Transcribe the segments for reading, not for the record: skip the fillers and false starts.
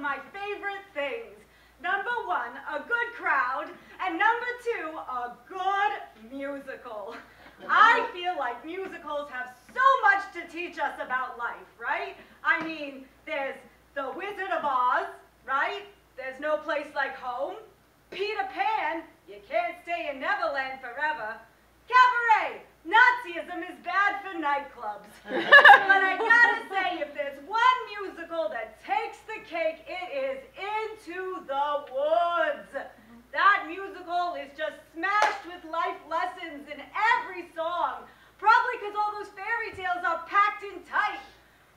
of my favorite things. Number one, a good crowd, and number two, a good musical. I feel like musicals have so much to teach us about life, right? I mean, there's The Wizard of Oz, right? There's No Place Like Home. Peter Pan, you can't stay in Neverland forever. Cabaret, Nazism is bad for nightclubs. But I gotta say, if there's one musical that takes the cake, it is Into the Woods. That musical is just smashed with life lessons in every song, probably because all those fairy tales are packed in tight.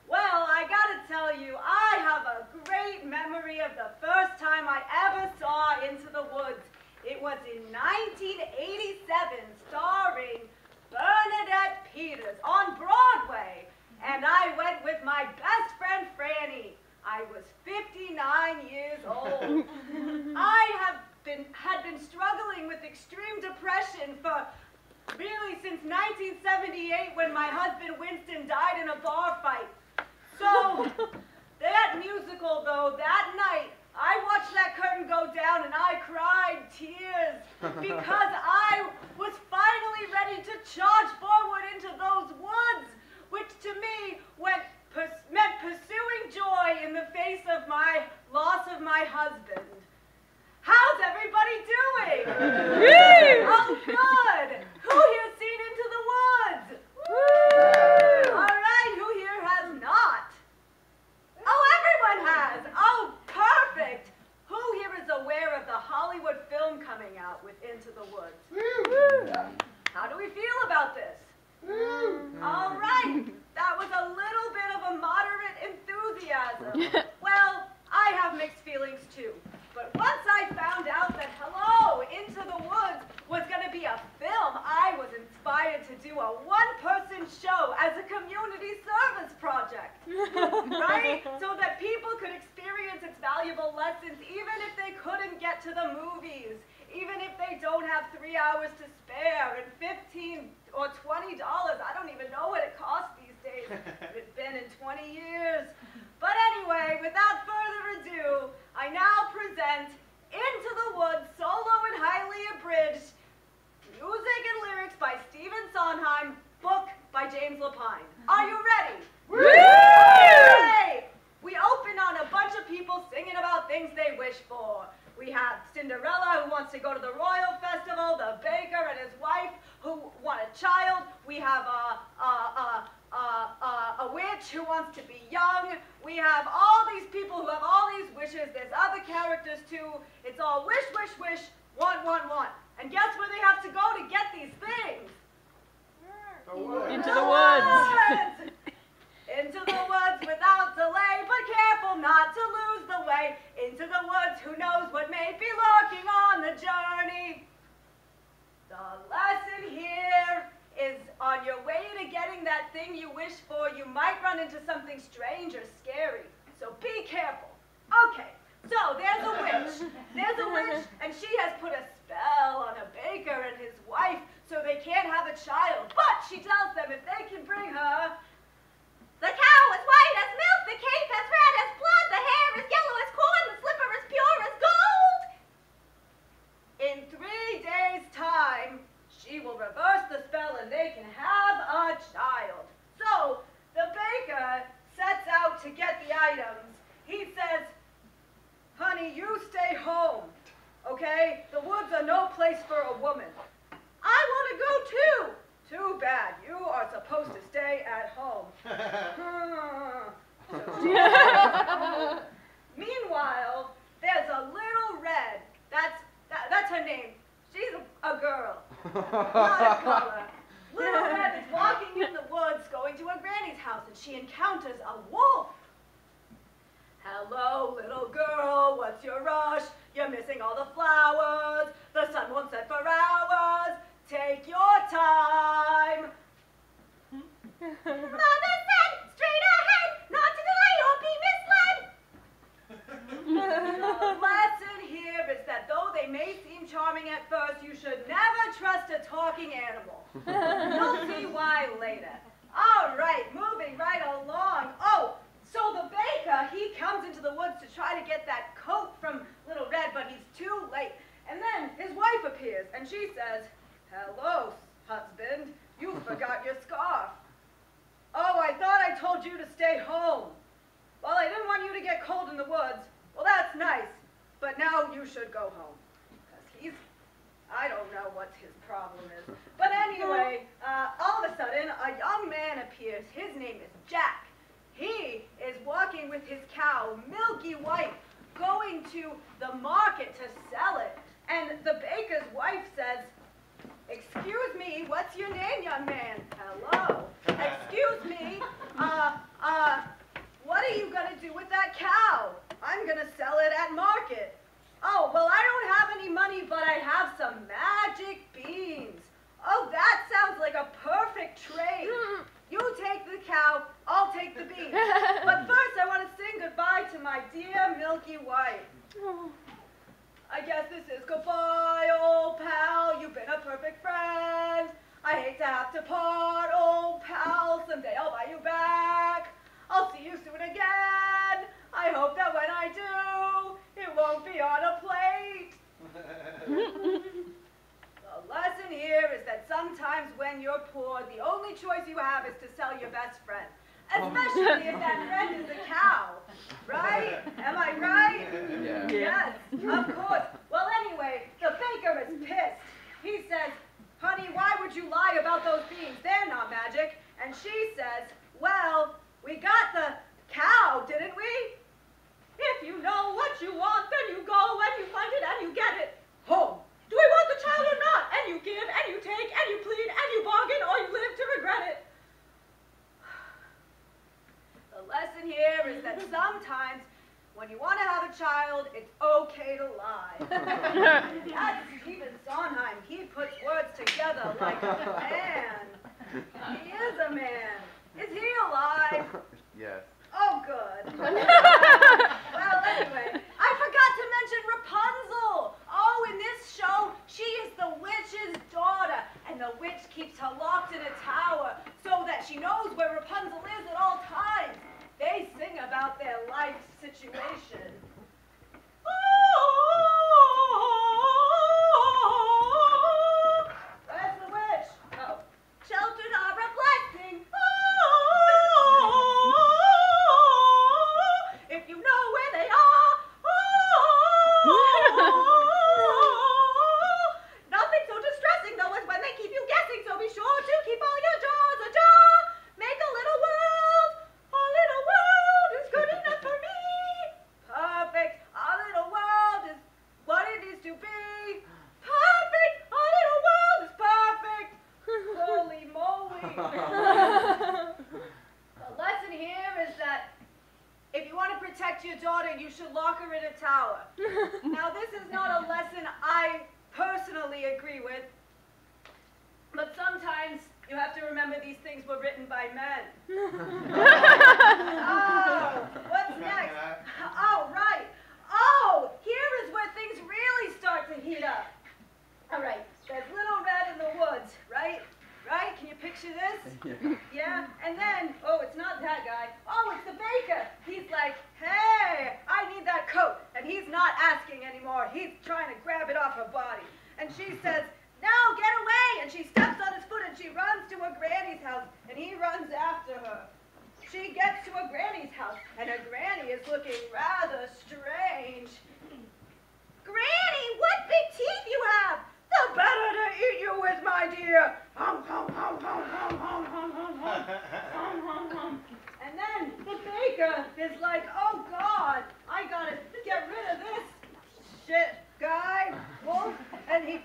Well, I gotta tell you, I have a great memory of the first time I ever saw Into the Woods. It was in 1987, starring Bernadette Peters on Broadway, and I went with my best friend Franny. I was 59 years old. I had been struggling with extreme depression for really since 1978 when my husband Winston died in a bar fight. So, that musical though, that night, I watched that curtain go down and I cried tears because I was finally ready to charge forward into those woods, which to me meant pursuing joy in the face of my loss of my husband. How's everybody doing? Oh, good. Who here's seen Into the Woods? Woo! All right, who here has not? Oh, everyone has. Oh, perfect. Who here is aware of the Hollywood film coming out with Into the Woods? Woo! How do we feel about this? All right. That was a little bit of a moderate enthusiasm. Well, I have mixed feelings too. But once I found out that Hello, Into the Woods was going to be a film, I was inspired to do a one-person show as a community service project, right? So that people could experience its valuable lessons even if they couldn't get to the movies, even if they don't have 3 hours to spare and $15 or $20. I don't even know what it costs these days. It's been in 20 years. But anyway, without further ado, I now present Into the Woods, solo and highly abridged, music and lyrics by Stephen Sondheim, book by James Lapine. Are you ready? Okay. We open on a bunch of people singing about things they wish for. We have Cinderella, who wants to go to the Royal Festival, the baker and his wife, who want a child. We have a witch who wants to be young. We have all these people who have all these wishes. There's other characters too. It's all wish, wish, wish, want, want, want. And guess where they have to go to get these things? Into the woods. Into the woods without delay, but careful not to lose the way. Into the woods, who knows what may be lurking on the journey. The lesson here is on your way to getting that thing you wish for, you might run into something strange or scary. So be careful. Okay, so there's a witch. There's a witch, and she has put a spell on a baker and his wife so they can't have a child. But she tells them if they can bring her the cow is white as milk, the cape as red as blood, the hair is yellow as corn, the slipper is pure as gold. In 3 days' time, she will reverse the spell and they can have a child. So the baker sets out to get the items. He says, honey, you stay home, okay? The woods are no place for a woman. I want to go too. Too bad. You are supposed to stay at home. Meanwhile, there's a little red. That's her name. She's a girl, not a color. Little Red is walking in the woods, going to her granny's house, and she encounters a wolf. Hello, little girl, what's your rush? You're missing all the flowers. The sun won't set for hours. Take your time. Mother said, straight ahead, not to delay or be misled. The lesson here is that though they may seem charming at first, you should never trust a talking animal. You'll see why later. All right, moving right along. Oh, so the baker, he comes into the woods to try to get get cold in the woods, well, that's nice. But now you should go home. Because I don't know what his problem is. But anyway, all of a sudden, a young man appears. His name is Jack. He is walking with his cow, milky white, going to the market to sell it. And the baker's wife says, "Excuse me, what's your name, young man?" "Hello." "Excuse me, what are you going to do with that cow?" "I'm going to sell it at market." "Oh, well, I don't have any money, but I have some magic beans." "Oh, that sounds like a perfect trade. You take the cow, I'll take the beans. But first, I want to sing goodbye to my dear Milky White." "I guess this is goodbye, old pal. You've been a perfect friend. I hate to have to part, old pal. Someday I'll buy you back. I'll see you soon again. I hope that when I do, it won't be on a plate." The lesson here is that sometimes when you're poor, the only choice you have is to sell your best friend. Especially if that friend is a cow. Right? Am I right? Yeah. Yes, of course. Well, anyway, the baker is pissed. He says, "Honey, why would you lie about those beans? They're not magic." And she says, "Well, we got the cow, didn't we?" "If you know what you want, then you go and you find it and you get it. Home. Do we want the child or not? And you give and you take and you plead and you bargain or you live to regret it." The lesson here is that sometimes when you want to have a child, it's okay to lie. That's Stephen Sondheim. He puts words together like a man. He is a man. Is he alive? Yes. Oh, good. Well, anyway, I forgot to mention Rapunzel. Oh, in this show, she is the witch's daughter, and the witch keeps her locked in a tower so that she knows where Rapunzel is at all times. They sing about their life situation. That's the witch. Oh. Children are a blessing. If you know where they are. Nothing so distressing, though, as when they keep you guessing, so be sure to keep all your jaws ajar. Make a little world. A little world is good enough for me. Perfect. A little world is what it needs to be. Perfect. A little world is perfect. Holy moly. The lesson here is that if you want to protect your daughter, you should lock her in a tower. Now, this is not a lesson I personally agree with, but sometimes you have to remember these things were written by men. Oh, what's next? Oh, right. Oh, here is where things really start to heat up. All right, there's Little Red in the woods, right? Right? Can you picture this? Yeah? And then, oh, it's not that guy. Oh, it's the baker. He's like, "Hey, I need that coat." And he's not asking anymore. He's trying to grab it off her body. And she says, "No, get away." And she steps on his foot and she runs to her granny's house. And he runs after her. She gets to her granny's house. And her granny is looking rather strange. "Granny, what big teeth you have! The better to eat you with, my dear." Hum, hum, hum, hum, hum, hum, hum, hum, hum, hum, hum. And then the baker is like, "Oh, God, I gotta get rid of this shit guy, wolf." And he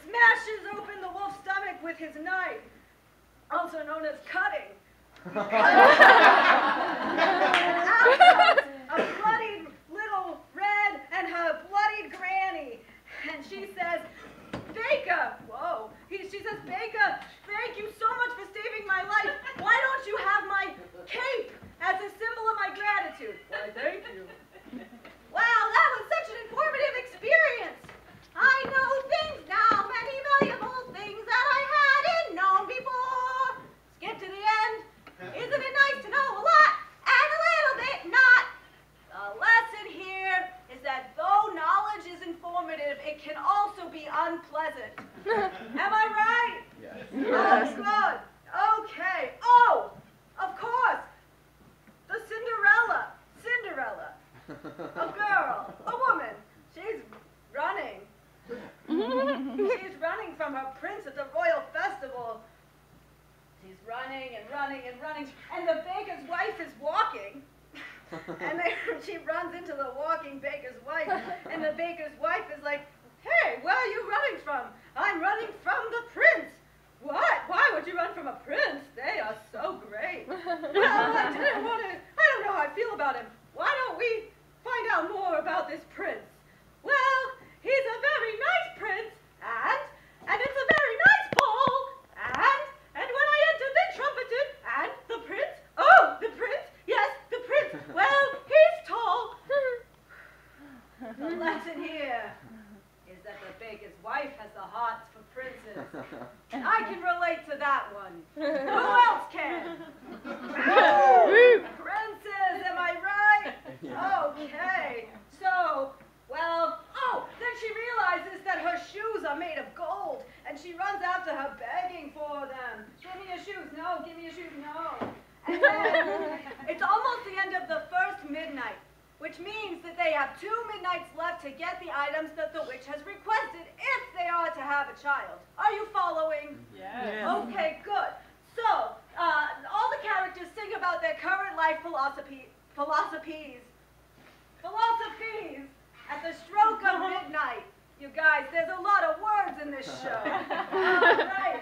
smashes open the wolf's stomach with his knife, also known as cutting. Out comes a bloodied Little Red and her bloodied granny. And she says, "Baker," whoa, she says, "Baker, thank you so much for saving my life. Why don't you have my cape as a symbol of my gratitude?" "Why, thank you." "Wow, that was such an informative experience. I know things now, many valuable things that I hadn't known before." Skip to the end. Isn't it nice to and the baker's wife is walking. And she runs into the walking baker's wife, and the baker's wife is like, "Hey, where are you running from?" "I'm running from the prince." "What? Why would you run from a prince? They are so great." "Well, I don't know how I feel about him. Why don't we find out more about this prince?" "Well, he's a very nice prince, and it's a very nice ball, and when I enter they trumpeted, and the prince, oh, the prince, yes, the prince, well, he's tall." The lesson here is that the baker's wife has the hots for princes. I can relate to that one. Who else can? Princes, am I right? Okay, so, well, then she realizes that her shoes are made of gold, and she runs after her begging for them. "Give me your shoes, no, give me your shoes, no." And then it's almost the end of the first midnight, which means that they have 2 midnights left to get the items that the witch has requested if they are to have a child. Are you following? Yes. Okay, good. So, all the characters sing about their current life philosophies at the stroke of midnight. You guys, there's a lot of words in this show. All right.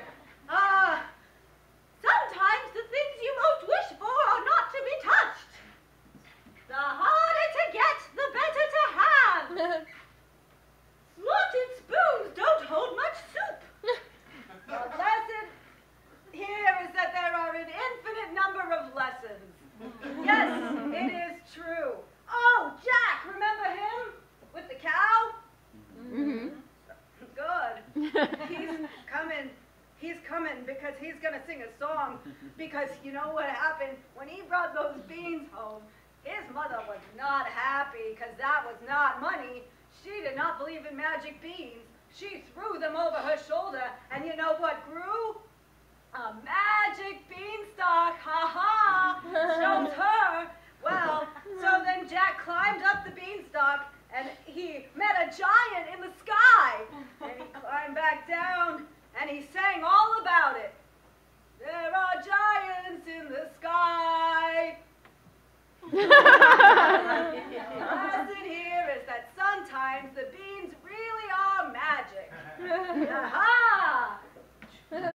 Sometimes the things you most wish for are not to be touched. The harder to get, the better to have. Slotted spoons don't hold much soup. The lesson here is that there are an infinite number of lessons. Yes, it is true. Oh, Jack, remember him? With the cow? Mm-hmm. Good. He's coming because he's going to sing a song. Because you know what happened? When he brought those beans home, his mother was not happy because that was not money. She did not believe in magic beans. She threw them over her shoulder, and you know what grew? A magic beanstalk. Ha-ha! Shows her. Well, so then Jack climbed up the beanstalk, and he met a giant in the sky. And he climbed back down, and he sang all about it. There are giants in the sky. The lesson here is that sometimes the beans really are magic. Aha!